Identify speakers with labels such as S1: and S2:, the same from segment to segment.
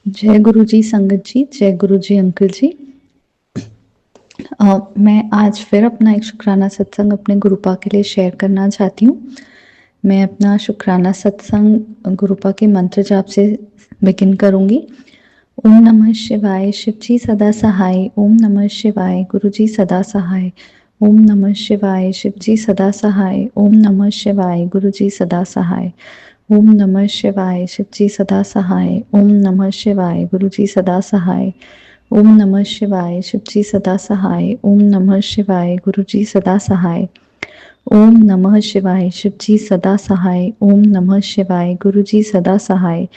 S1: जय गुरु जी संगत जी, जय गुरु जी अंकल जी। मैं आज फिर अपना एक शुक्राना सत्संग अपने गुरुपा के लिए शेयर करना चाहती हूँ। मैं अपना शुक्राना सत्संग गुरुपा के मंत्र जाप से बिगिन करूंगी। ओम नमः शिवाय, शिव जी सदा सहाय। ओम नमः शिवाय, गुरु जी सदा सहाय। ओम नमः शिवाय, शिव जी सदा सहाय। ओम नमः शिवाय, गुरु जी सदा सहाय। ओम नमः शिवाय, शिव जी सदा सहाय। ओम नमः शिवाय, गुरु जी सदा सहाय। ओम नमः शिवाय, शिव जी सदा सहाय। ओम नमः शिवाय, गुरु जी सदा सहाय। ओम नमः शिवाय, शिव जी सदा सहाय। ओम नमः शिवाय, गुरु जी सदा सहाय।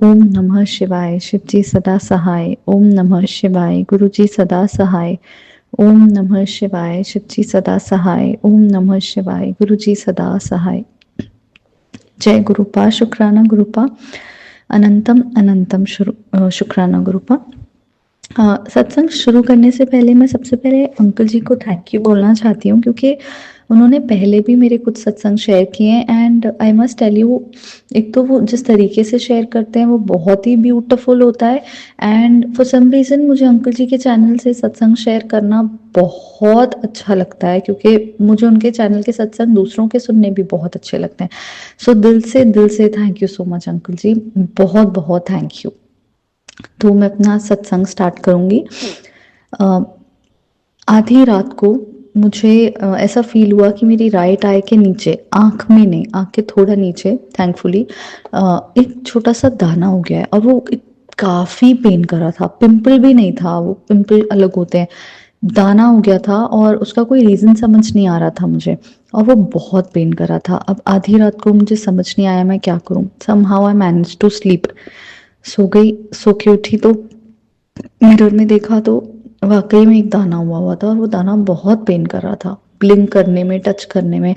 S1: ओम नमः शिवाय, शिव जी सदा सहाय। ओम नमः शिवाय, गुरु जी सदा सहाय। ओम नमः शिवाय, शिव जी सदा सहाय। ओम नमः शिवाय, गुरु जी सदा सहाय। जय गुरुपा, शुक्राना गुरुपा, अनंतम अनंतम शुक्राना गुरुपा। सत्संग शुरू करने से पहले मैं सबसे पहले अंकल जी को थैंक यू बोलना चाहती हूँ, क्योंकि उन्होंने पहले भी मेरे कुछ सत्संग शेयर किए हैं and I must tell you, एक तो वो जिस तरीके से शेयर करते हैं वो बहुत ही ब्यूटीफुल होता है एंड फॉर सम रीज़न मुझे अंकल जी के चैनल से सत्संग शेयर करना बहुत अच्छा लगता है, क्योंकि मुझे उनके चैनल के सत्संग दूसरों के सुनने भी बहुत अच्छे लगते हैं। सो दिल से thank you so much uncle ji, बहुत बहुत थैंक यू। तो मैं अपना सत्संग स्टार्ट करूंगी। आधी रात को मुझे ऐसा फील हुआ कि मेरी राइट आई के नीचे, आंख में नहीं, आंख के थोड़ा नीचे थैंकफुली एक छोटा सा दाना हो गया है और वो काफी पेन कर रहा था। पिंपल भी नहीं था, वो पिंपल अलग होते हैं, दाना हो गया था और उसका कोई रीजन समझ नहीं आ रहा था मुझे, और वो बहुत पेन कर रहा था। अब आधी रात को मुझे समझ नहीं आया मैं क्या करूं। Somehow I manage to sleep. सो गई, सो के उठी तो मिरर में देखा तो वाकई में एक दाना हुआ हुआ था और वो दाना बहुत पेन कर रहा था, ब्लिंक करने में, टच करने में।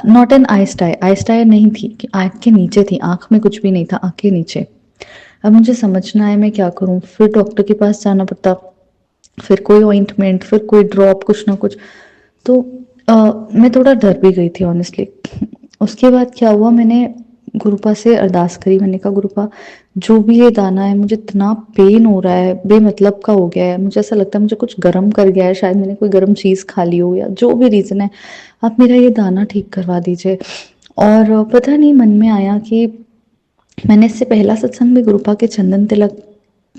S1: नॉट एन आइस्टाई, आइस्टाई नहीं थी, आंख के नीचे थी, आंख में कुछ भी नहीं था, आंख के नीचे। अब मुझे समझना है मैं क्या करूं, फिर डॉक्टर के पास जाना पड़ता, फिर कोई ऑइंटमेंट, फिर कोई ड्रॉप, कुछ ना कुछ। तो मैं थोड़ा डर भी गई थी ऑनेस्टली। उसके बाद क्या हुआ, मैंने गुरुपा से अरदास करी। मैंने कहा गुरुपा, जो भी ये दाना है, मुझे इतना पेन हो रहा है, बेमतलब का हो गया है, मुझे ऐसा लगता है मुझे कुछ गर्म कर गया है, शायद मैंने कोई गर्म चीज खा ली हो या जो भी रीजन है, आप मेरा ये दाना ठीक करवा दीजिए। और पता नहीं मन में आया कि मैंने इससे पहला सत्संग भी गुरुपा के चंदन तिलक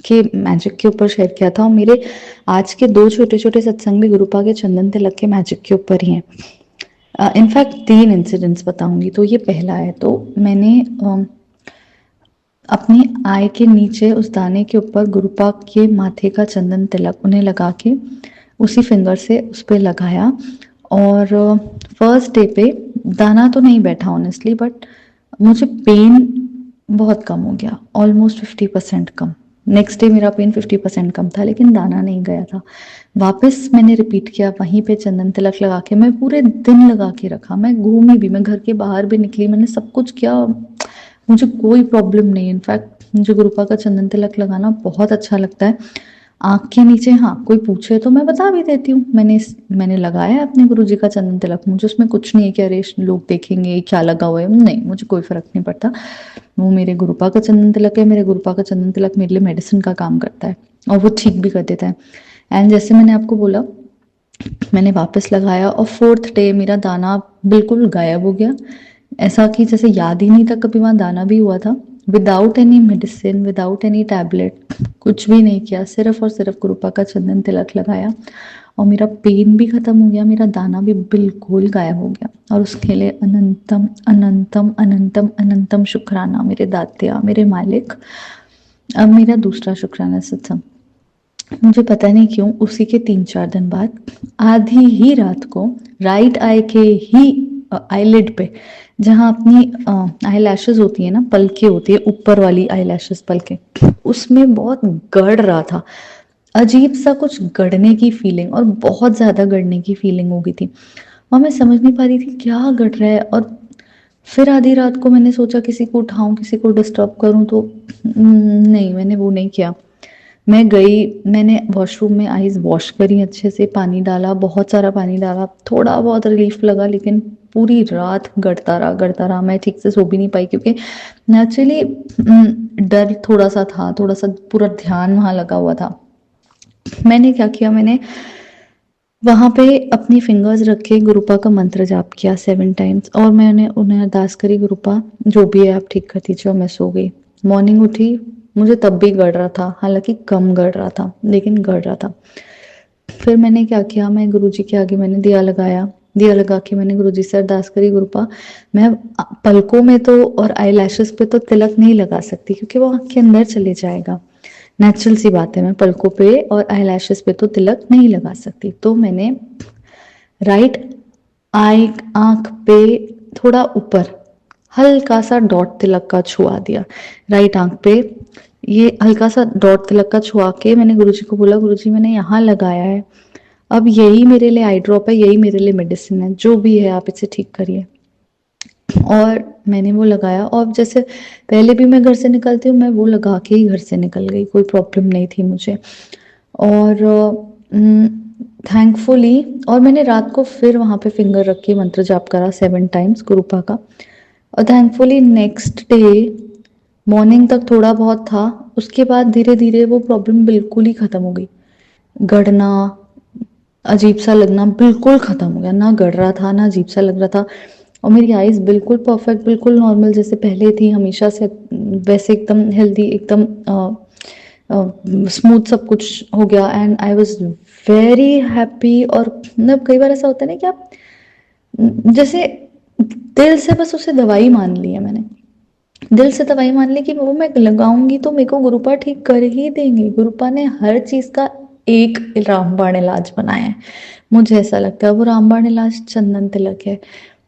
S1: के मैजिक के ऊपर शेयर किया था और मेरे आज के 2 छोटे-छोटे सत्संग भी गुरुपा के चंदन तिलक के मैजिक के ऊपर ही हैं। इनफैक्ट 3 इंसिडेंट्स बताऊंगी, तो ये पहला है। तो मैंने अपनी आई के नीचे उस दाने के ऊपर गुरुपा के माथे का चंदन तिलक उन्हें लगा के उसी फिंगर से उस पर लगाया और फर्स्ट डे पे दाना तो नहीं बैठा ऑनेस्टली, बट मुझे पेन बहुत कम हो गया, ऑलमोस्ट 50% कम। नेक्स्ट डे मेरा पेन 50% कम था, लेकिन दाना नहीं गया था। वापस मैंने रिपीट किया, वहीं पे चंदन तिलक लगा के मैं पूरे दिन लगा के रखा। मैं घूमी भी, मैं घर के बाहर भी निकली, मैंने सब कुछ किया, मुझे कोई प्रॉब्लम नहीं। इनफैक्ट मुझे गुरुपा का चंदन तिलक लगाना बहुत अच्छा लगता है। आँख के नीचे, हाँ कोई पूछे तो मैं बता भी देती हूँ, मैंने लगाया है अपने गुरुजी का चंदन तिलक। मुझे उसमें कुछ नहीं है कि अरे लोग देखेंगे क्या लगा हुआ है, नहीं, मुझे कोई फर्क नहीं पड़ता। वो मेरे गुरुपा का चंदन तिलक है, मेरे गुरुपा का चंदन तिलक मेरे लिए मेडिसिन का काम करता है और वो ठीक भी कर देता है। एंड जैसे मैंने आपको बोला, मैंने वापस लगाया और 4th डे मेरा दाना बिल्कुल गायब हो गया। ऐसा कि जैसे याद ही नहीं था कभी वहाँ दाना भी हुआ था। Without any medicine, without any tablet, कुछ भी नहीं किया, सिर्फ और सिर्फ गुरुपा का चंदन तिलक लगाया और मेरा पेन भी खत्म हो गया, मेरा दाना भी बिल्कुल गायब हो गया। और उसके लिए अनंतम अनंतम अनंतम अनंतम शुक्राना मेरे दात्या, मेरे मालिक। अब मेरा दूसरा शुक्राना सत्संग, मुझे पता नहीं क्यों उसी के 3-4 दिन बाद आधी ही रात को राइट आई के ही आईलिड पे, जहाँ अपनी आई लैशेज होती है ना, पलके होती है ऊपर वाली आई लैशेज, पलके, उसमें बहुत गड़ रहा था। अजीब सा कुछ गड़ने की फीलिंग, और बहुत ज्यादा गड़ने की फीलिंग हो गई थी और मैं समझ नहीं पा रही थी क्या गड़ रहा है। और फिर आधी रात को मैंने सोचा किसी को उठाऊं, किसी को डिस्टर्ब करूं, तो नहीं, मैंने वो नहीं किया। मैं गई, मैंने वॉशरूम में आईज वॉश करी, अच्छे से पानी डाला, बहुत सारा पानी डाला, थोड़ा बहुत रिलीफ लगा, लेकिन पूरी रात गड़ता रहा। मैं ठीक से सो भी नहीं पाई क्योंकि नेचुरली डर थोड़ा सा था, थोड़ा सा पूरा ध्यान वहाँ लगा हुआ था। मैंने क्या किया, मैंने वहाँ पे अपनी फिंगर्स रखे, गुरुपा का मंत्र जाप किया 7 टाइम्स, और मैंने उन्हें अरदास करी, गुरुपा जो भी है आप ठीक कर दीजिए, और मैं सो गई। मॉर्निंग उठी, मुझे तब भी गड़ रहा था, हालांकि कम गड़ रहा था लेकिन गड़ रहा था। फिर मैंने क्या किया, मैं गुरुजी के आगे मैंने दिया लगाया, दिया लगा के मैंने गुरुजी से अरदास करी, गुरुपा मैं पलकों में तो और आई लैशेस पे तो तिलक नहीं लगा सकती क्योंकि वो आँख के अंदर चले जाएगा, नेचुरल सी बात है, मैं पलकों पे और आई लैशेस पे तो तिलक नहीं लगा सकती। तो मैंने राइट आई आंख पे थोड़ा ऊपर हल्का सा डॉट तिलक का छुआ दिया, राइट आंख पे ये हल्का सा डॉट तिलक का छुआ के मैंने गुरुजी को बोला, गुरुजी मैंने यहाँ लगाया है, अब यही मेरे लिए आई ड्रॉप है, यही मेरे लिए मेडिसिन है, जो भी है आप इसे ठीक करिए। और मैंने वो लगाया, और जैसे पहले भी मैं घर से निकलती हूँ, मैं वो लगा के ही घर से निकल गई, कोई प्रॉब्लम नहीं थी मुझे। और थैंकफुली, और मैंने रात को फिर वहाँ पे फिंगर रख के मंत्र जाप करा 7 टाइम्स गुरुपा का, और थैंकफुली नेक्स्ट डे मॉर्निंग तक थोड़ा बहुत था, उसके बाद धीरे धीरे वो प्रॉब्लम बिल्कुल ही खत्म हो गई। गड़ना, अजीब सा लगना बिल्कुल खत्म हो गया, ना गड़ रहा था ना अजीब सा लग रहा था, और मेरी आईज बिल्कुल परफेक्ट, बिल्कुल नॉर्मल जैसे पहले थी हमेशा से, वैसे एकदम हेल्दी, एकदम स्मूथ सब कुछ हो गया। And I was very happy. और मतलब कई बार ऐसा होता है ना कि आप जैसे दिल से बस उसे दवाई मान ली है, मैंने दिल से दवाई मान ली कि वो मैं लगाऊंगी तो मेरे को गुरुपा ठीक कर ही देंगे। गुरुपा ने हर चीज का एक रामबाण इलाज बनाया है, मुझे ऐसा लगता है वो रामबाण इलाज चंदन तिलक है।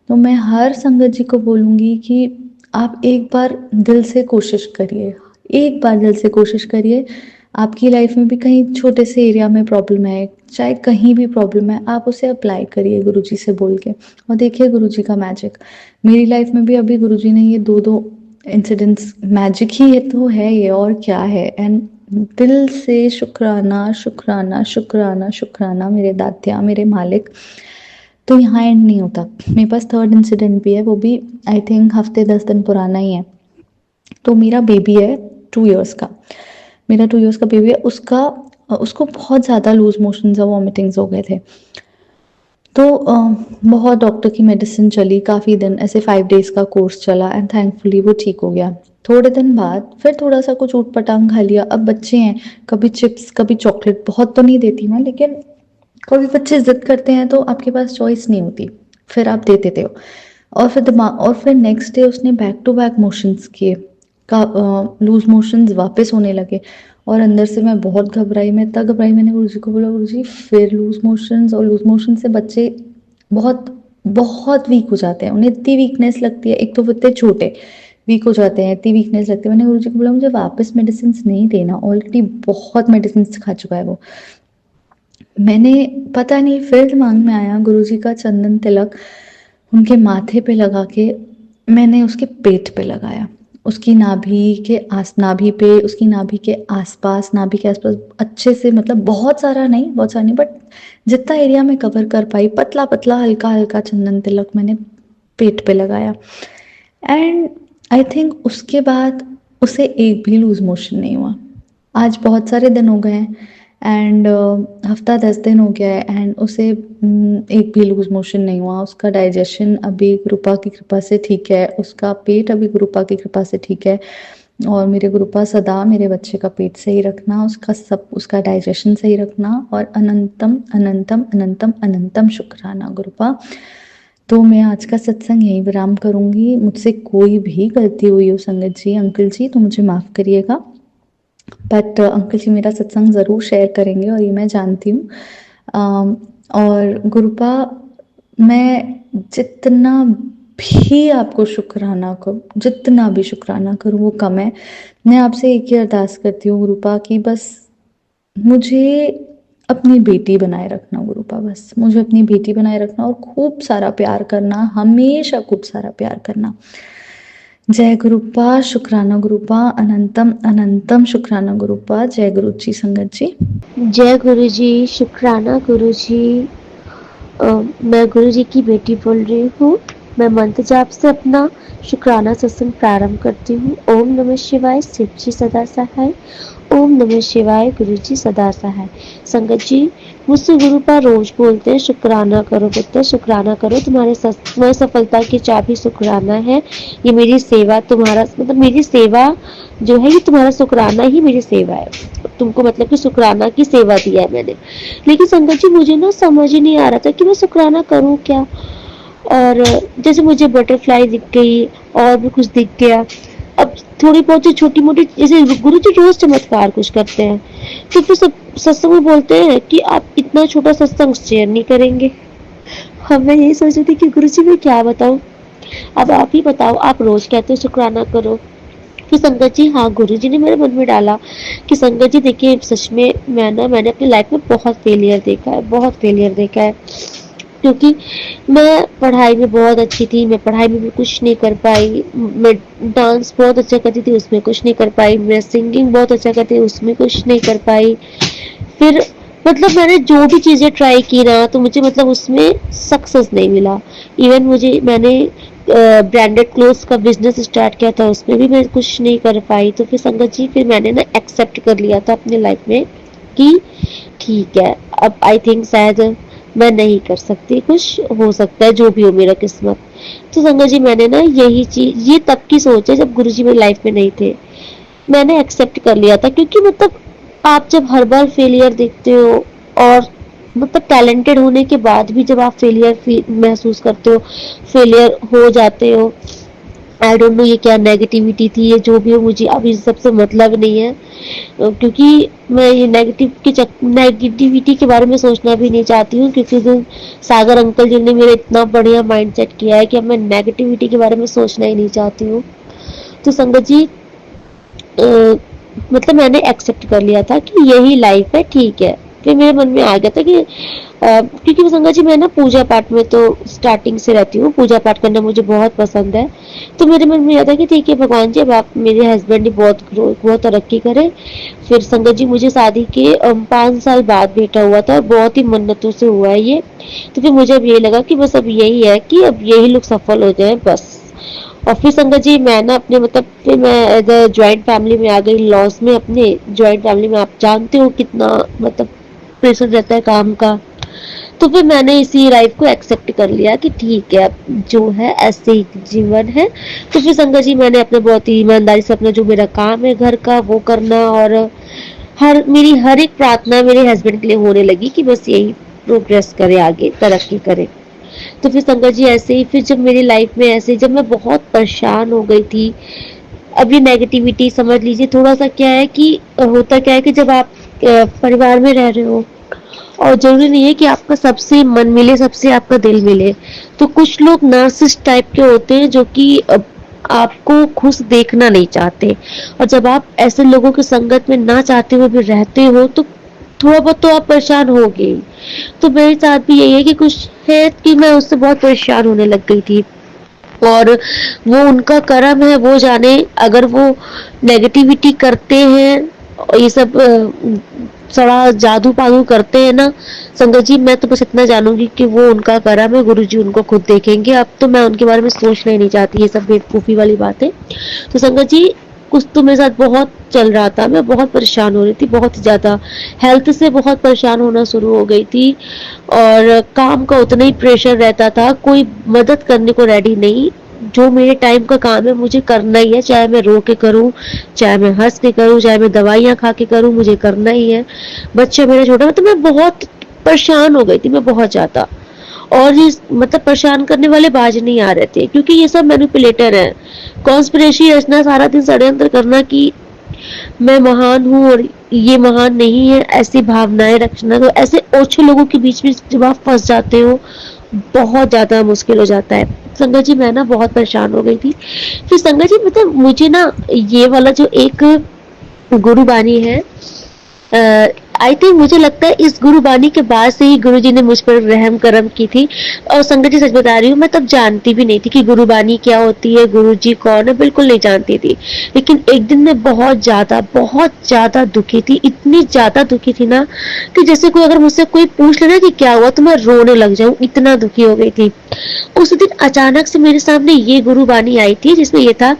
S1: तो मैं हर संगत जी को बोलूंगी कि आप एक बार दिल से कोशिश करिए, एक बार दिल से कोशिश करिए। आपकी लाइफ में भी कहीं छोटे से एरिया में प्रॉब्लम है, चाहे कहीं भी प्रॉब्लम है, आप उसे अप्लाई करिए गुरुजी से बोल के, और देखिए गुरुजी का मैजिक। मेरी लाइफ में भी अभी गुरुजी ने ये दो दो इंसिडेंट्स, मैजिक ही है तो है ये, और क्या है। एंड दिल से शुक्राना शुक्राना शुक्राना शुक्राना मेरे दात्या, मेरे मालिक। तो यहाँ एंड नहीं होता, मेरे पास थर्ड इंसिडेंट भी है, वो भी आई थिंक हफ्ते 10 दिन पुराना ही है। तो मेरा बेबी है 2 इयर्स का, मेरा 2 इयर्स का बेबी है, उसका उसको बहुत ज़्यादा लूज मोशंस और वॉमिटिंग्स हो गए थे। तो बहुत डॉक्टर की मेडिसिन चली, काफ़ी दिन ऐसे 5 डेज का कोर्स चला, एंड थैंकफुली वो ठीक हो गया। थोड़े दिन बाद फिर थोड़ा सा कुछ ऊट पटांग खा लिया। अब बच्चे हैं, कभी चिप्स कभी चॉकलेट, बहुत तो नहीं देती मैं, लेकिन कभी बच्चे जिद करते हैं तो आपके पास चॉइस नहीं होती, फिर आप दे देते हो। और फिर दिमाग, और फिर नेक्स्ट डे उसने बैक टू बैक मोशंस किए, का लूज मोशंस वापस होने लगे, और अंदर से मैं बहुत घबराई, मैं इतना घबराई, मैंने गुरुजी को बोला, गुरुजी फिर लूज मोशंस, और लूज मोशन से बच्चे बहुत बहुत वीक हो जाते हैं, उन्हें इतनी वीकनेस लगती है, एक तो वो इतने छोटे वीक हो जाते हैं, इतनी वीकनेस लगती है। मैंने गुरुजी को बोला मुझे वापस मेडिसिन नहीं देना, ऑलरेडी बहुत मेडिसिन खा चुका है वो। मैंने पता नहीं फिर दिमाग में आया, गुरुजी का चंदन तिलक उनके माथे पे लगा के मैंने उसके पेट पे लगाया, उसकी नाभि पे, उसकी नाभि के आसपास, नाभि के आसपास अच्छे से, मतलब बहुत सारा नहीं, बहुत सारा नहीं, बट जितना एरिया में कवर कर पाई, पतला पतला हल्का हल्का चंदन तिलक मैंने पेट पे लगाया। एंड आई थिंक उसके बाद उसे एक भी लूज मोशन नहीं हुआ। आज बहुत सारे दिन हो गए हैं, एंड हफ्ता 10 दिन हो गया है, एंड उसे एक भी लूज मोशन नहीं हुआ। उसका डाइजेशन अभी गुरुपा की कृपा से ठीक है, उसका पेट अभी गुरुपा की कृपा से ठीक है, और मेरे गुरुपा सदा मेरे बच्चे का पेट सही रखना, उसका डाइजेशन सही रखना, और अनंतम अनंतम अनंतम अनंतम शुक्राना गुरुपा। तो मैं आज का सत्संग यहीं विराम करूंगी। मुझसे कोई भी गलती हुई हो संगत जी, अंकल जी, तो मुझे माफ करिएगा, बट अंकल जी मेरा सत्संग ज़रूर शेयर करेंगे, और ये मैं जानती हूँ। और गुरुपा, मैं जितना भी आपको शुक्राना करूँ, जितना भी शुक्राना करूँ वो कम है। मैं आपसे एक ही अरदास करती हूँ गुरुपा की, बस मुझे अपनी बेटी बनाए रखना गुरुपा, बस मुझे अपनी बेटी बनाए रखना, और खूब सारा प्यार करना, हमेशा खूब सारा प्यार करना। जय गुरुपा, शुक्राना गुरुपा, अनंतम अनंतम शुक्राना गुरुपा। जय गुरु जी संगत जी।
S2: जय गुरु जी, शुक्राना गुरु जी। मैं गुरु जी की बेटी बोल रही हूँ। मैं मंत्र जाप से अपना शुक्राना सत्संग प्रारंभ करती हूँ। ओम नमः शिवाय, शिव जी सदा सहाय। ओम नमः शिवाय, गुरु जी सदा सहाय। संगत जी, मुझसे गुरु पर रोज बोलते हैं शुक्राना करो पुत्र, शुक्राना करो, तुम्हारी सफलता की चाबी शुक्राना है। ये मेरी सेवा, तुम्हारा मतलब मेरी सेवा जो है, ये तुम्हारा शुक्राना ही मेरी सेवा है। तुमको मतलब कि शुक्राना की सेवा दिया है मैंने। लेकिन संगत जी, मुझे ना समझ ही नहीं आ रहा था कि मैं शुक्राना करूँ क्या। और जैसे मुझे बटरफ्लाई दिख गई और भी कुछ दिख गया। अब थोड़ी बहुत छोटी मोटी, जैसे गुरु जी रोज चमत्कार कुछ करते हैं, तो फिर सब सत्संग में बोलते हैं कि आप इतना छोटा सत्संग शेयर नहीं करेंगे। अब मैं यही सोच रही थी कि गुरु जी मैं क्या बताऊं। अब आप ही बताओ, आप रोज कहते हो शुक्राना करो। फिर संगत जी, हाँ, गुरु जी ने मेरे मन में डाला कि संगत जी देखिए, सच में मैंने अपनी लाइफ में बहुत फेलियर देखा है, बहुत फेलियर देखा है। क्योंकि मैं पढ़ाई में बहुत अच्छी थी, मैं पढ़ाई में भी कुछ नहीं कर पाई। मैं डांस बहुत अच्छा करती थी, उसमें कुछ नहीं कर पाई। मैं सिंगिंग बहुत अच्छा करती थी, उसमें कुछ नहीं कर पाई। फिर मतलब मैंने जो भी चीज़ें ट्राई की ना, तो मुझे मतलब उसमें सक्सेस नहीं मिला। इवन मैंने ब्रांडेड क्लोथ्स का बिजनेस स्टार्ट किया था, उसमें भी मैं कुछ नहीं कर पाई। तो फिर संगत जी, फिर मैंने ना एक्सेप्ट कर लिया था अपनी लाइफ में कि ठीक है, अब आई थिंक शायद मैं नहीं कर सकती, कुछ हो सकता है, जो भी हो मेरा किस्मत। तो संगत जी, मैंने ना यही चीज, ये तब की सोच है जब गुरुजी मेरी लाइफ में नहीं थे। मैंने एक्सेप्ट कर लिया था, क्योंकि मतलब आप जब हर बार फेलियर देखते हो, और मतलब टैलेंटेड होने के बाद भी जब आप फेलियर महसूस करते हो, फेलियर हो जाते हो, आई डोंट नो ये क्या नेगेटिविटी थी, ये जो भी हो, मुझे अब इस सबसे मतलब नहीं है। क्योंकि मैं ये नेगेटिविटी के बारे में सोचना भी नहीं चाहती हूँ, क्योंकि जो सागर अंकल जी ने मेरा इतना बढ़िया माइंडसेट किया है कि अब मैं नेगेटिविटी के बारे में सोचना ही नहीं चाहती हूँ। तो संगत जी, मतलब मैंने एक्सेप्ट कर लिया था कि यही लाइफ है, ठीक है। फिर मेरे मन में आ गया था कि क्योंकि संगत जी, मैं ना पूजा पाठ में तो स्टार्टिंग से रहती हूँ, पूजा पाठ करना मुझे बहुत पसंद है। तो मेरे मन में यह था कि ठीक है भगवान जी, अब आप मेरे हस्बैंड ही बहुत तरक्की करें। फिर संगत जी, मुझे शादी के 5 साल बाद बेटा हुआ था, और बहुत ही मन्नतों से हुआ है ये। तो फिर मुझे अब यही लगा कि बस अब यही है कि अब यही लोग सफल हो जाए बस। और फिर संगत जी, मैं ना अपने मतलब फिर मैं एज अ ज्वाइंट फैमिली में आ गई, लॉस में। अपने ज्वाइंट फैमिली में आप जानते हो कितना मतलब प्रेशर रहता है काम का। तो फिर मैंने इसी लाइफ को एक्सेप्ट कर लिया कि ठीक है, अब जो है ऐसे ही जीवन है। तो फिर संगत जी, मैंने अपने बहुत ही ईमानदारी से अपना जो मेरा काम है घर का, वो करना, और मेरी हर एक प्रार्थना मेरे हस्बैंड के लिए होने लगी कि बस यही प्रोग्रेस करे, आगे तरक्की करे। तो फिर संगत जी, ऐसे ही फिर जब मेरी लाइफ में ऐसे जब मैं बहुत परेशान हो गई थी, अब ये नेगेटिविटी समझ लीजिए, थोड़ा सा क्या है कि होता क्या है कि जब आप परिवार में रह रहे हो, और जरूरी नहीं है कि आपका सबसे मन मिले, सबसे आपका दिल मिले। तो कुछ लोग नार्सिसिस्ट टाइप के होते हैं, जो कि आपको खुश देखना नहीं चाहते। और जब आप ऐसे लोगों की संगत में ना चाहते हुए भी रहते हो, तो थोड़ा बहुत तो आप परेशान होगे। तो मेरे साथ भी यही है कि कुछ है कि मैं उससे बहुत परेशान होने लग गई थी। और वो उनका कर्म है, वो जाने। अगर वो नेगेटिविटी करते हैं, ये सब थोड़ा जादू पादू करते हैं ना, संगत जी, मैं तो बस इतना जानूंगी कि वो उनका कर्म है, गुरु जी उनको खुद देखेंगे। अब तो मैं उनके बारे में सोचना ही नहीं चाहती, ये सब बेवकूफ़ी वाली बात है। तो संगत जी, कुछ तो मेरे साथ बहुत चल रहा था, मैं बहुत परेशान हो रही थी, बहुत ज़्यादा हेल्थ से बहुत परेशान होना शुरू हो गई थी। और काम का उतना ही प्रेशर रहता था, कोई मदद करने को रेडी नहीं। जो मेरे टाइम का काम है मुझे करना ही है, चाहे मैं रो के करूँ, चाहे मैं हंस के करूँ, चाहे मैं दवाइयाँ खा के करूँ, मुझे करना ही है। बच्चा मेरा छोटा, तो मैं बहुत परेशान हो गई थी, मैं बहुत ज़्यादा। और ये मतलब परेशान करने वाले बाज नहीं आ रहे थे, क्योंकि ये सब मैनिपुलेटर हैं। कॉन्स्पिरेसी रचना, सारा दिन षड्यंत्र करना कि मैं महान हूँ और ये महान नहीं है, ऐसी भावनाएं रखना। तो ऐसे ओछे लोगों के बीच में जब आप फंस जाते हो, बहुत ज़्यादा मुश्किल हो जाता है। संगत जी, मैं ना बहुत परेशान हो गई थी। फिर संगत जी, मुझे ना ये वाला जो एक गुरु बानी है, आई थिंक मुझे लगता है इस गुरुबानी के बाद से ही गुरुजी ने मुझ पर रहम करम की थी। और संगत जी, सच बता रही हूँ, मैं तब जानती भी नहीं थी कि गुरुबानी क्या होती है, गुरुजी कौन है, बिल्कुल नहीं जानती थी। लेकिन एक दिन मैं बहुत ज्यादा दुखी थी, इतनी ज्यादा दुखी थी ना कि जैसे कोई अगर मुझसे कोई पूछ लेना कि क्या हुआ तो मैं रोने लग जाऊं, इतना दुखी हो गई थी। उस दिन अचानक से मेरे सामने ये गुरुबानी आई थी जिसमें ये था,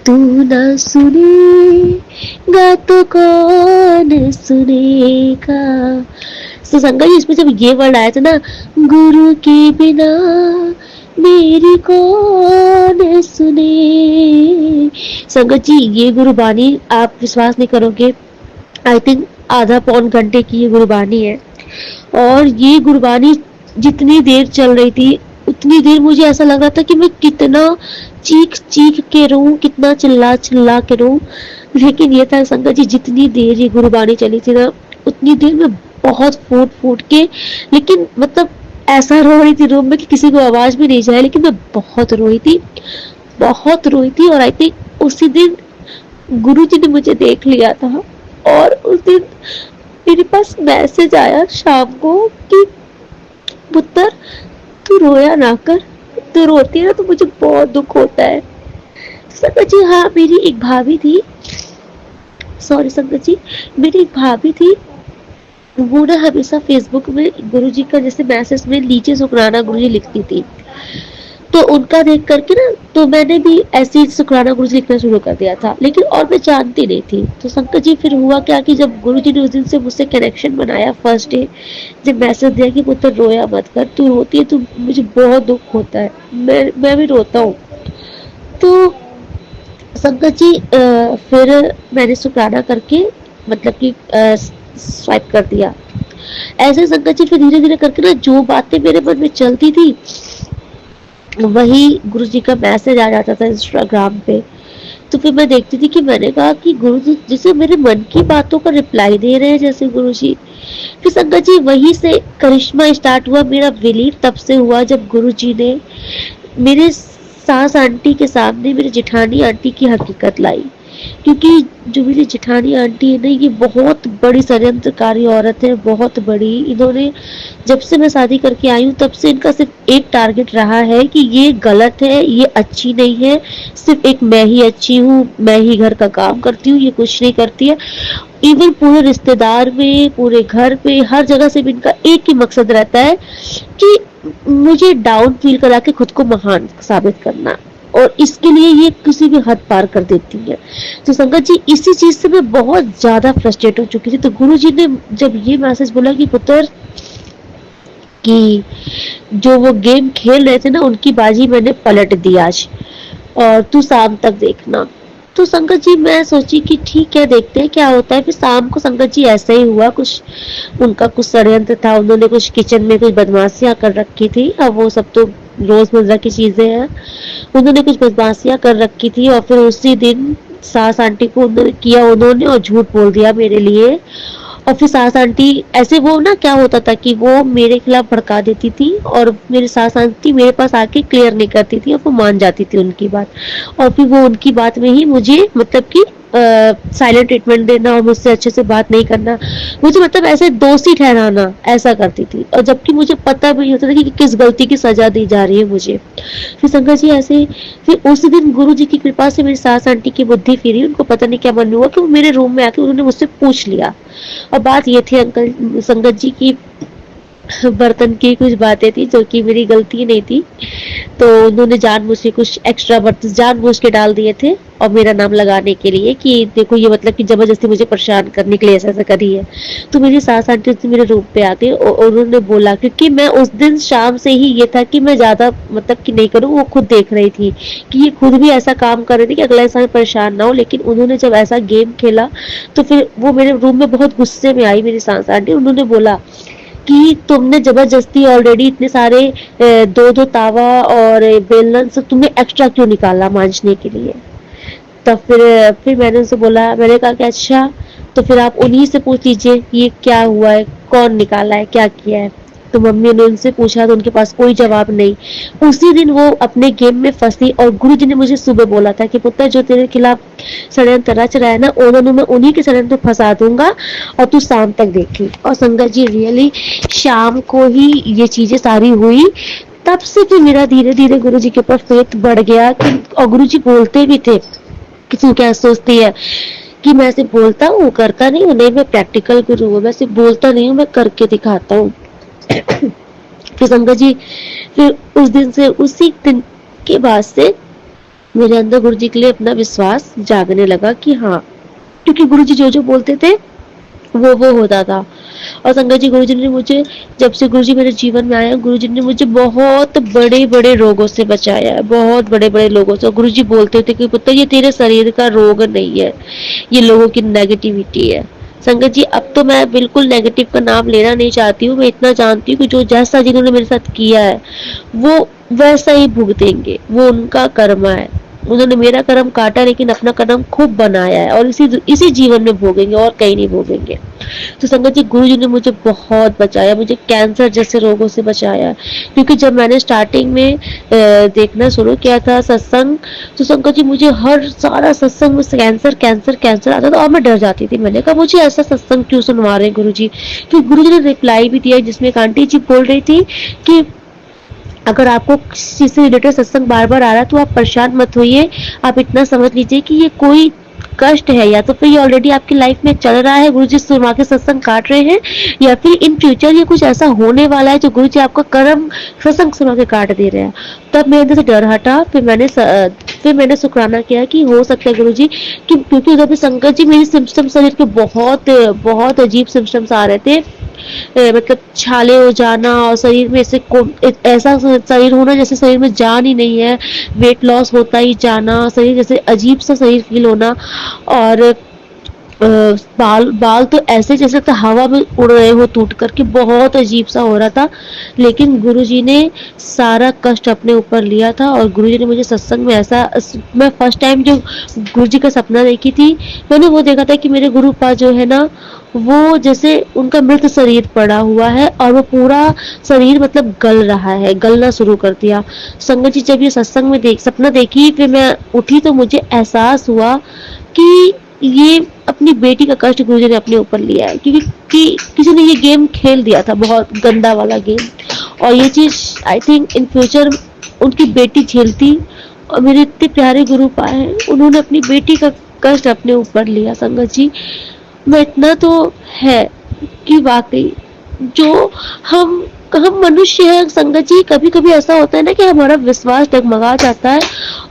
S2: तू ना सुनेगा तो कौन सुनेगा। तो संगत जी, इसमें जब ये वर्ड आया था ना, गुरु के बिना मेरी कौन सुने। संगत जी, ये गुरुबानी आप विश्वास नहीं करोगे, आई थिंक आधा पौन घंटे की ये गुरुबानी है। और ये गुरुबानी जितनी देर चल रही थी उतनी देर मुझे ऐसा लग रहा था कि मैं कितना चीख चीख के रहूं, कितना चिल्ला चिल्ला के रहूं। लेकिन ये था संगत जी, जितनी देर ये गुरुबानी चली थी ना उतनी देर में बहुत फूट फूट के, लेकिन मतलब ऐसा रो रही थी रूम में कि किसी को आवाज भी नहीं जाए, लेकिन मैं बहुत रोई थी, बहुत रोई थी। और आई थिंक उसी दिन गुरुजी ने मुझे देख लिया था। और उस दिन मेरे पास मैसेज आया शाम को कि पुत्र, तू रोया ना कर, तू रोती है ना तो मुझे बहुत दुख होता है। संगत जी, हाँ, मेरी एक भाभी थी, सॉरी संगत जी, मेरी एक भाभी थी, वो ना हमेशा फेसबुक में गुरुजी का जैसे मैसेज में नीचे शुक्राना गुरुजी लिखती थी। तो उनका देख करके ना तो मैंने भी ऐसे ही शुक्राना गुरुजी लिखना शुरू कर दिया था, लेकिन और मैं जानती नहीं थी। तो संकट जी, फिर हुआ क्या कि जब गुरुजी ने उस दिन से मुझसे कनेक्शन बनाया, फर्स्ट डे जब मैसेज दिया कि पुत्र रोया मत कर, तू रोती है तो मुझे बहुत दुख होता है, मैं भी रोता हूँ। तो संकट जी, फिर मैंने शुक्राना करके मतलब कि स्वाइप कर दिया। ऐसे संकट जी फिर धीरे धीरे करके ना जो बातें मेरे मन में चलती थी वही गुरुजी का मैसेज आ जाता था इंस्टाग्राम पे। तो फिर मैं देखती थी कि मैंने कहा कि गुरुजी जैसे मेरे मन की बातों का रिप्लाई दे रहे हैं जैसे गुरुजी। फिर संगत जी, वहीं से करिश्मा स्टार्ट हुआ मेरा। विलीन तब से हुआ जब गुरुजी ने मेरे सास आंटी के सामने मेरी जेठानी आंटी की हकीकत लाई। क्योंकि जो मेरी जेठानी आंटी है ना, ये बहुत बड़ी षड्यंत्रकारी औरत है, बहुत बड़ी। इन्होंने जब से मैं शादी करके आई हूँ तब से इनका सिर्फ एक टारगेट रहा है कि ये गलत है, ये अच्छी नहीं है, सिर्फ एक मैं ही अच्छी हूँ, मैं ही घर का काम करती हूँ, ये कुछ नहीं करती है। इवन पूरे रिश्तेदार में, पूरे घर पे, हर जगह से भी इनका एक ही मकसद रहता है कि मुझे डाउन फील करा के खुद को महान साबित करना। और इसके लिए ये किसी भी हद पार कर देती है। तो संगत जी, इसी चीज से मैं बहुत ज्यादा फ्रस्ट्रेट हो चुकी थी। तो गुरुजी ने जब ये मैसेज बोला कि पुत्र कि जो वो गेम खेल रहे थे ना उनकी बाजी मैंने पलट दी आज, और तू शाम तक देखना। तो संगत जी, मैं सोची कि ठीक है, देखते हैं क्या होता है। फिर शाम को संगत जी ऐसा ही हुआ, कुछ उनका कुछ षड्यंत्र था, उन्होंने कुछ किचन में कुछ बदमाशियां कर रखी थी। अब वो सब तो रोजमर्रा की चीजें हैं। उन्होंने कुछ बदमाशियां कर रखी थी और फिर उसी दिन सास आंटी को उन्होंने और झूठ बोल दिया मेरे लिए। और फिर सास आंटी ऐसे, वो ना क्या होता था कि वो मेरे खिलाफ भड़का देती थी और मेरी सास आंटी मेरे पास आके क्लियर नहीं करती थी और वो मान जाती थी उनकी बात। और फिर वो उनकी बात में ही मुझे मतलब कि साइलेंट ट्रीटमेंट देना और मुझसे अच्छे से बात नहीं करना, मुझे मतलब ऐसे दोषी ठहराना, ऐसा करती थी। और जबकि मुझे पता भी नहीं होता था कि किस गलती की सजा दी जा रही है मुझे। फिर शंकर जी ऐसे, फिर उसी दिन गुरु जी की कृपा से मेरी सास आंटी की बुद्धि फिरी। उनको पता नहीं क्या मन हुआ कि वो मेरे रूम में आके उन्होंने मुझसे पूछ लिया। और बात ये थी अंकल संगत जी की, बर्तन की कुछ बातें थी जो कि मेरी गलती नहीं थी। तो उन्होंने जानबूझ के कुछ एक्स्ट्रा बर्तन जानबूझ के डाल दिए थे और मेरा नाम लगाने के लिए कि देखो ये मतलब कि जबरदस्ती मुझे परेशान करने के लिए ऐसा करी है। तो मेरी सास आंटी मेरे रूम पे आ गई और उन्होंने बोला, क्योंकि मैं उस दिन शाम से ही ये था कि मैं ज्यादा मतलब कि नहीं करूँ, वो खुद देख रही थी कि ये खुद भी ऐसा काम कर रही थी कि अगला इंसान परेशान ना हो। लेकिन उन्होंने जब ऐसा गेम खेला तो फिर वो मेरे रूम में बहुत गुस्से में आई मेरी सास आंटी। उन्होंने बोला कि तुमने जबरदस्ती ऑलरेडी इतने सारे दो दो तावा और बेलन सब तुमने एक्स्ट्रा क्यों निकाला मांजने के लिए। तब फिर मैंने उनसे बोला, मैंने कहा कि अच्छा तो फिर आप उन्हीं से पूछ लीजिए ये क्या हुआ है, कौन निकाला है, क्या किया है। तो मम्मी ने उनसे पूछा तो उनके पास कोई जवाब नहीं। उसी दिन वो अपने गेम में फंसी और गुरुजी ने मुझे सुबह बोला था कि पुत्र जो तेरे खिलाफ षड्यंत्र रच रहा है ना, उन्होंने मैं उन्हीं के षड्यंत्र में फंसा दूंगा और तू शाम तक देखी। और संगत जी रियली शाम को ही ये चीजें सारी हुई। तब से फिर मेरा धीरे धीरे गुरुजी के ऊपर फेथ बढ़ गया कि, और गुरुजी बोलते भी थे कि तू क्या सोचती है कि मैं सिर्फ बोलता हूँ करता नहीं हूँ। नहीं, मैं प्रैक्टिकल गुरु हूँ, मैं सिर्फ बोलता नहीं हूँ, मैं करके दिखाता हूँ। फिर संगत जी फिर उस दिन से, उसी दिन के बाद से मेरे अंदर गुरुजी के लिए अपना विश्वास जागने लगा कि हाँ, क्योंकि गुरुजी जो जो बोलते थे वो होता था। और संगत जी गुरुजी ने मुझे, जब से गुरुजी मेरे जीवन में आया, गुरुजी ने मुझे बहुत बड़े बड़े रोगों से बचाया है, बहुत बड़े बड़े लोगों से। गुरुजी बोलते थे कि पुत्र ये तेरे शरीर का रोग नहीं है, ये लोगों की नेगेटिविटी है। संगत जी अब तो मैं बिल्कुल नेगेटिव का नाम लेना नहीं चाहती हूँ। मैं इतना जानती हूँ कि जो जैसा जिन्होंने मेरे साथ किया है वो वैसा ही भुगतेंगे, वो उनका कर्म है। उन्होंने मेरा कर्म काटा लेकिन अपना कर्म खूब बनाया है और इसी जीवन में भोगेंगे और कहीं नहीं भोगेंगे। तो संगत जी गुरु जी ने मुझे बहुत बचाया, मुझे कैंसर जैसे रोगों से बचाया। क्योंकि जब मैंने स्टार्टिंग में देखना शुरू किया था सत्संग, तो संगत जी मुझे हर सारा सत्संग में कैंसर कैंसर कैंसर आता था और मैं डर जाती थी। मैंने कहा मुझे ऐसा सत्संग क्यों सुनवा रहे हैं गुरु जी। तो गुरु जी ने रिप्लाई भी दिया जिसमें एक आंटी जी बोल रही थी कि अगर आपको किसी से रिलेटेड सत्संग बार बार आ रहा है तो आप परेशान मत होइए, आप इतना समझ लीजिए कि ये कोई कष्ट है, या तो फिर ये ऑलरेडी आपकी लाइफ में चल रहा है, गुरुजी सुरमा के सत्संग काट रहे हैं, या फिर इन फ्यूचर ये कुछ ऐसा होने वाला है जो गुरुजी आपका कर्म सत्संग सुना के काट दे रहे हैं। तब मेरे अंदर से डर हटा। फिर मैंने शुक्राना किया कि हो सकता है गुरुजी कि, क्योंकि उधर भी संकट जी मेरी सिम्टम्स शरीर के बहुत बहुत अजीब सिम्टम्स आ रहे थे। मतलब छाले हो जाना और शरीर में ऐसा शरीर होना जैसे शरीर में जान ही नहीं है, वेट लॉस होता ही जाना, शरीर जैसे अजीब सा शरीर फील होना, और बाल तो ऐसे जैसे तो हवा में उड़ रहे हो टूट करके, बहुत अजीब सा हो रहा था। लेकिन गुरुजी ने सारा कष्ट अपने ऊपर लिया था और गुरुजी ने मुझे सत्संग में ऐसा, मैं फर्स्ट टाइम जो गुरुजी का सपना देखी थी, मैंने वो देखा था कि मेरे गुरु पास जो है ना, वो जैसे उनका मृत शरीर पड़ा हुआ है और वो पूरा शरीर मतलब गल रहा है, गलना शुरू कर दिया। संगत जी जब ये सत्संग में सपना देखी, फिर मैं उठी तो मुझे एहसास हुआ कि ये अपनी बेटी का कष्ट गुरुजी ने अपने ऊपर लिया है, क्योंकि किसी ने ये गेम खेल दिया था, बहुत गंदा वाला गेम। और ये चीज आई थिंक इन फ्यूचर उनकी बेटी झेलती, और मेरे इतने प्यारे गुरु पाए हैं, उन्होंने अपनी बेटी का कष्ट अपने ऊपर लिया। संगत जी मैं इतना तो है कि वाकई जो हम मनुष्य है संगत जी, कभी कभी ऐसा होता है ना कि हमारा विश्वास डगमगा जाता है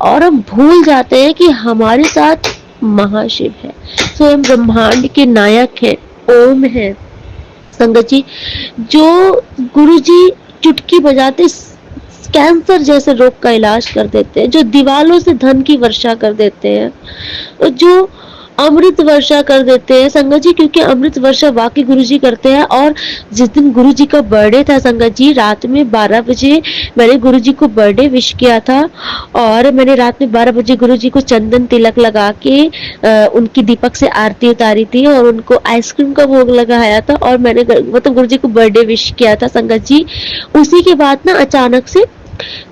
S2: और हम भूल जाते हैं कि हमारे साथ महाशिव है, स्वयं ब्रह्मांड के नायक है, ओम है। संगत जी जो गुरु जी चुटकी बजाते कैंसर जैसे रोग का इलाज कर देते हैं, जो दीवालों से धन की वर्षा कर देते हैं, जो अमृत वर्षा कर देते हैं संगत जी, क्योंकि अमृत वर्षा वाकई गुरुजी करते हैं। और जिस दिन गुरुजी का बर्थडे था संगत जी, रात में 12 बजे मैंने गुरुजी को बर्थडे विश किया था, और मैंने रात में 12 बजे गुरुजी को चंदन तिलक लगा के उनकी दीपक से आरती उतारी थी और उनको आइसक्रीम का भोग लगाया था, और मैंने मतलब गुरुजी को बर्थडे विश किया था संगत जी। उसी के बाद ना अचानक से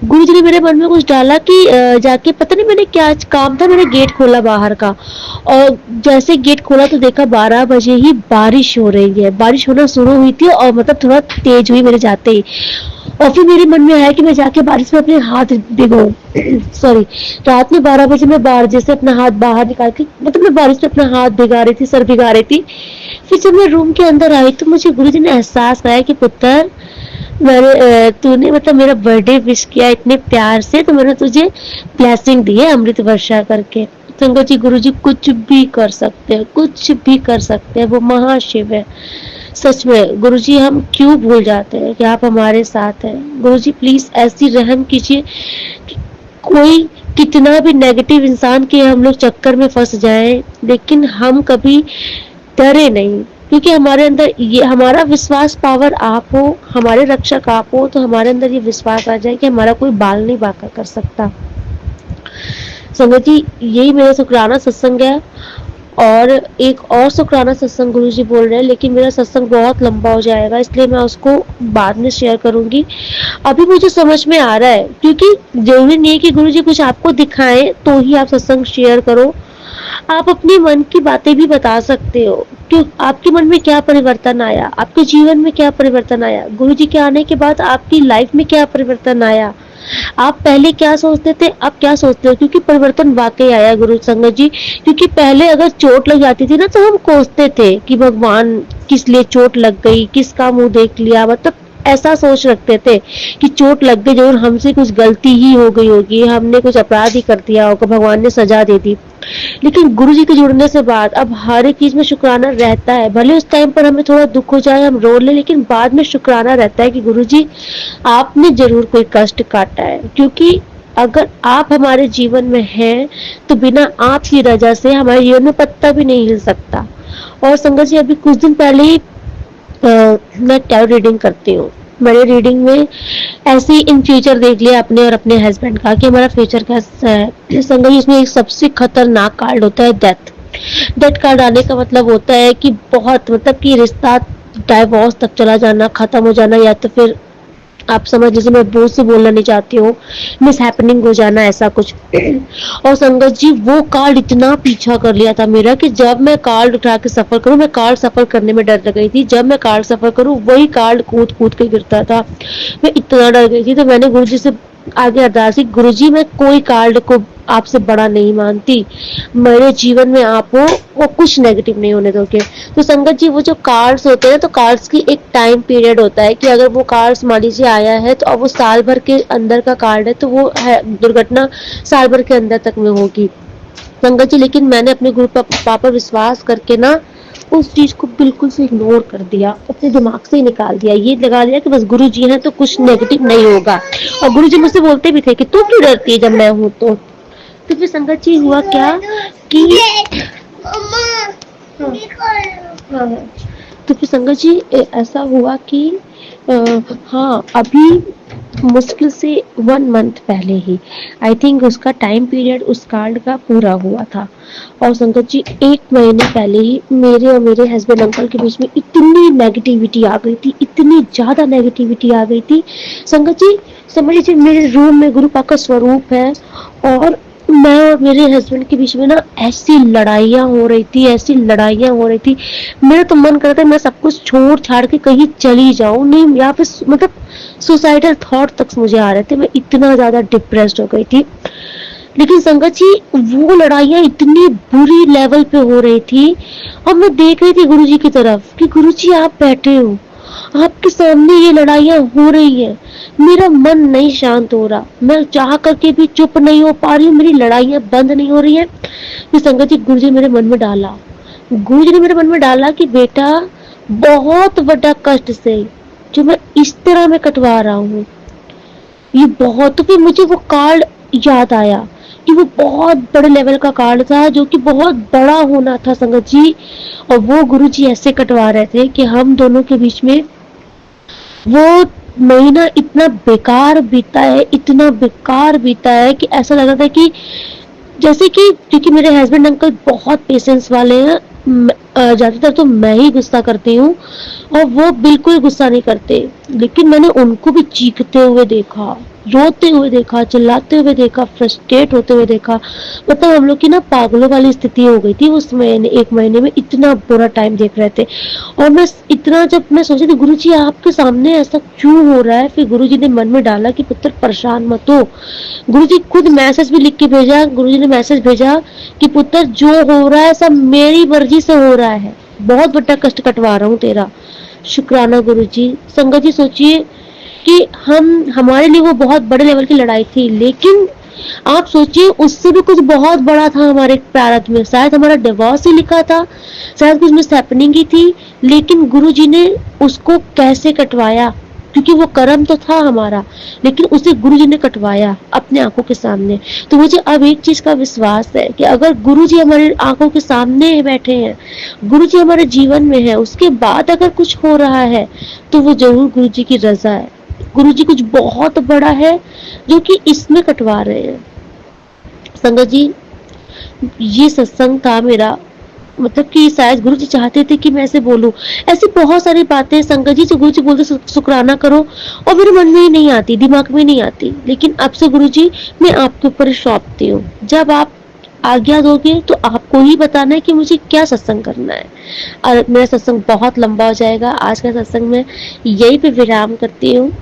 S2: गुरुजी ने मेरे मन में कुछ डाला कि जाके, पता नहीं मैंने क्या काम था, मैंने गेट खोला बाहर का, और जैसे गेट खोला तो देखा 12 बजे ही बारिश हो रही है, बारिश होना शुरू हुई थी और मतलब थोड़ा तेज हुई मेरे जाते ही। और फिर मेरे मन में आया कि मैं जाके बारिश में अपने हाथ भिगो सॉरी, रात में 12 बजे मैं बाहर जैसे अपना हाथ बाहर निकाल के, मतलब मैं बारिश में अपना हाथ भिगा रही थी, सर भिगा रही थी। फिर जब मैं रूम के अंदर आई तो मुझे गुरुजी ने एहसास कराया कि पुत्र तूने मतलब मेरा बर्थडे विश किया इतने प्यार से, तो मैंने तुझे ब्लेसिंग दी है अमृत वर्षा करके। संगत जी गुरुजी कुछ भी कर सकते हैं, कुछ भी कर सकते हैं, वो महाशिव है। सच में गुरुजी हम क्यों भूल जाते हैं कि आप हमारे साथ हैं। गुरुजी प्लीज ऐसी रहम कीजिए कि कोई कितना भी नेगेटिव इंसान के हम लोग चक्कर में फंस जाएं, लेकिन हम कभी डरे नहीं, क्योंकि हमारे अंदर ये हमारा विश्वास पावर आप हो, हमारे रक्षक आप हो, तो हमारे अंदर ये विश्वास आ जाए कि हमारा कोई बाल नहीं बांका कर सकता। संगत जी यही मेरा शुक्राना सत्संग है, और एक और शुक्राना सत्संग गुरुजी बोल रहे हैं, लेकिन मेरा सत्संग बहुत लंबा हो जाएगा, इसलिए मैं उसको बाद में शेयर करूंगी। अभी मुझे समझ में आ रहा है, क्योंकि जरूरी नहीं है कि गुरुजी कुछ आपको दिखाएं तो ही आप सत्संग शेयर करो। आप अपने मन की बातें भी बता सकते हो, क्यों आपके मन में क्या परिवर्तन आया, आपके जीवन में क्या परिवर्तन आया, गुरुजी के आने के बाद आपकी लाइफ में क्या परिवर्तन आया, आप पहले क्या सोचते थे अब क्या सोचते हो, क्योंकि परिवर्तन वाकई आया गुरु संगत जी। क्योंकि पहले अगर चोट लग जाती थी ना तो हम कोसते थे कि भगवान किस लिए चोट लग गई, किसका मुंह देख लिया, मतलब ऐसा सोच रखते थे कि चोट लग गई, जरूर हमसे कुछ गलती ही हो गई होगी, हमने कुछ अपराध ही कर दिया होगा, भगवान ने सजा दे दी। लेकिन गुरु जी के जुड़ने से बाद अब हर एक चीज में शुक्राना रहता है, भले उस टाइम पर हमें थोड़ा दुख हो जाए, हम रो ले, लेकिन बाद में शुक्राना रहता है कि गुरु जी आपने जरूर कोई कष्ट काटा है, क्योंकि अगर आप हमारे जीवन में हैं तो बिना आपकी रजा से हमारे जीवन में पत्ता भी नहीं हिल सकता। और संगत जी अभी कुछ दिन पहले ही मैं टैरो रीडिंग करती हूँ। मैंने रीडिंग में ऐसे ही इन फ्यूचर देख लिया अपने और अपने हस्बैंड का कि हमारा फ्यूचर कैसा है। संगत जी इसमें एक सबसे खतरनाक कार्ड होता है डेथ। डेथ कार्ड आने का मतलब होता है कि बहुत मतलब कि रिश्ता डाइवोर्स तक चला जाना, खत्म हो जाना, या तो फिर आप समझ लीजिए, मैं बोझ से बोलना नहीं चाहती हूँ, मिस हैपनिंग हो जाना, ऐसा कुछ। और संगत जी वो कार्ड इतना पीछा कर लिया था मेरा कि जब मैं कार्ड उठा के सफर करूँ, मैं कार्ड सफर करने में डर गई थी, जब मैं कार्ड सफर करूँ वही कार्ड कूद कूद के गिरता था, मैं इतना डर गई थी। तो मैंने गुरुजी से आगे अरदास की, गुरुजी मैं कोई कार्ड को आपसे बड़ा नहीं मानती, मेरे जीवन में आप हो, वो कुछ नेगेटिव नहीं होने दोगे। तो संगत जी वो जो कार्ड्स होते हैं तो कार्ड्स की एक टाइम पीरियड होता है कि अगर वो कार्ड्स मान लीजिए आया है तो अब वो साल भर के अंदर का कार्ड है, तो वो है दुर्घटना साल भर के अंदर तक में होगी संगत जी। लेकिन मैंने अपने गुरु पापा पर विश्वास करके ना उस चीज को बिल्कुल से इग्नोर कर दिया, अपने दिमाग से ही निकाल दिया, ये लगा लिया कि बस गुरु जी हैं तो कुछ नेगेटिव नहीं होगा। और गुरु जी मुझसे बोलते भी थे कि तू क्यों डरती है जब मैं हूं तो फिर संगत जी हुआ क्या कि हाँ, तो फिर संगत जी ऐसा हुआ कि हाँ अभी मुश्किल से 1 मंथ पहले ही आई थिंक उसका टाइम पीरियड उस कार्ड का पूरा हुआ था। और संगत जी 1 महीने पहले ही मेरे और मेरे हस्बैंड अंकल के बीच में इतनी नेगेटिविटी आ गई थी, इतनी ज्यादा नेगेटिविटी आ गई थी संगत जी। समझ लीजिए मेरे रूम में गुरु पाक का स्वरूप है और मैं और मेरे हस्बैंड के बीच में ना ऐसी लड़ाइयाँ हो रही थी, ऐसी लड़ाइयाँ हो रही थी, मेरा तो मन करता है मैं सब कुछ छोड़ छाड़ के कहीं चली जाऊं, नहीं यहाँ पे मतलब सुसाइडल थॉट तक मुझे आ रहे थे, मैं इतना ज्यादा डिप्रेस्ड हो गई थी। लेकिन संगत जी वो लड़ाइयाँ इतनी बुरी लेवल पे हो रही थी और मैं देख रही थी गुरुजी की तरफ कि गुरुजी आप बैठे हो, आपके सामने ये लड़ाइयाँ हो रही है, मेरा मन नहीं शांत हो रहा, मैं चाह करके भी चुप नहीं हो पा रही हूँ, मेरी लड़ाइयाँ बंद नहीं हो रही है। फिर संगत जी गुरुजी मेरे मन में डाला, गुरुजी ने मेरे मन में डाला कि बेटा बहुत बड़ा कष्ट से जो मैं इस तरह में कटवा रहा हूँ ये बहुत। तो फिर मुझे वो कार्ड याद आया कि वो बहुत बड़े लेवल का कार्ड था जो कि बहुत बड़ा होना था संगत जी। और वो गुरुजी ऐसे कटवा रहे थे कि हम दोनों के बीच में वो महीना इतना बेकार बीता है, इतना बेकार बीता है कि ऐसा लग रहा था कि जैसे कि क्योंकि मेरे हस्बैंड अंकल बहुत पेशेंस वाले हैं, ज्यादातर तो मैं ही गुस्सा करती हूँ और वो बिल्कुल गुस्सा नहीं करते, लेकिन मैंने उनको भी चीखते हुए देखा, रोते हुए देखा, चिल्लाते हुए देखा, फ्रस्ट्रेट होते हुए देखा। मतलब हम लोग की ना पागलों वाली स्थिति हो गई थी उस महीने, 1 महीने में इतना बुरा टाइम देख रहे थे। और मैं इतना जब मैं सोची थी गुरुजी आपके सामने ऐसा क्यों हो रहा है, फिर गुरुजी ने मन में डाला कि पुत्र परेशान मत हो। गुरुजी खुद मैसेज भी लिख के भेजा, गुरुजी ने मैसेज भेजा कि पुत्र जो हो रहा है सब मेरी मर्जी से हो रहा है, बहुत बड़ा कष्ट कटवा रहा हूँ तेरा। शुक्राना गुरुजी। संगत जी सोचिए कि हमारे लिए वो बहुत बड़े लेवल की लड़ाई थी, लेकिन आप सोचिए उससे भी कुछ बहुत बड़ा था हमारे प्रारब्ध में, शायद हमारा डिवोर्स ही लिखा था, शायद कुछ मिस हैपनिंग ही थी, लेकिन गुरुजी ने उसको कैसे कटवाया, क्योंकि वो कर्म तो था हमारा, लेकिन उसे गुरुजी ने कटवाया अपने आंखों के सामने। तो मुझे अब एक चीज का विश्वास है कि अगर गुरुजी हमारे आंखों के सामने बैठे हैं, गुरुजी हमारे जीवन में है, उसके बाद अगर कुछ हो रहा है तो वो जरूर गुरुजी की रजा है, गुरुजी कुछ बहुत बड़ा है जो कि इसमें कटवा रहे हैं। संगत जी ये सत्संग था मेरा मतलब कि शायद गुरु जी चाहते थे कि मैं ऐसे बोलूं। ऐसी बहुत सारी बातें संगत जी जो गुरु जी बोलते शुक्राना करो, और मेरे मन में ही नहीं आती, दिमाग में नहीं आती। लेकिन अब से गुरु जी मैं आपके ऊपर सौंपती हूँ। जब आप आज्ञा दोगे तो आपको ही बताना है कि मुझे क्या सत्संग करना है। और मेरा सत्संग बहुत लंबा हो जाएगा। आज का सत्संग मैं यही पे विराम करती हूँ।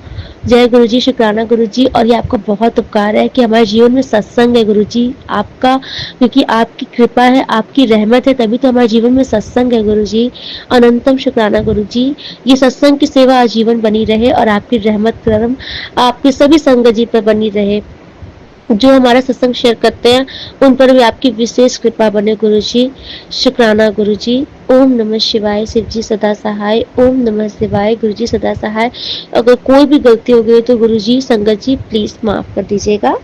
S2: जय गुरु जी, शुक्राना गुरु जी। और ये आपका बहुत उपकार है कि हमारे जीवन में सत्संग है गुरु जी, आपका, क्योंकि आपकी कृपा है, आपकी रहमत है, तभी तो हमारे जीवन में सत्संग है गुरु जी। अनंतम शुक्राना गुरु जी। ये सत्संग की सेवा आजीवन बनी रहे और आपकी रहमत करम आपके सभी संगत जी पर बनी रहे। जो हमारा सत्संग शेयर करते हैं उन पर भी आपकी विशेष कृपा बने गुरु जी। शुक्राना गुरु जी। ओम नमः शिवाय। शिव जी सदा सहाय। ओम नमः शिवाय। गुरु जी सदा सहाय। अगर कोई भी गलती हो गई तो गुरु जी, संगत जी प्लीज माफ कर दीजिएगा।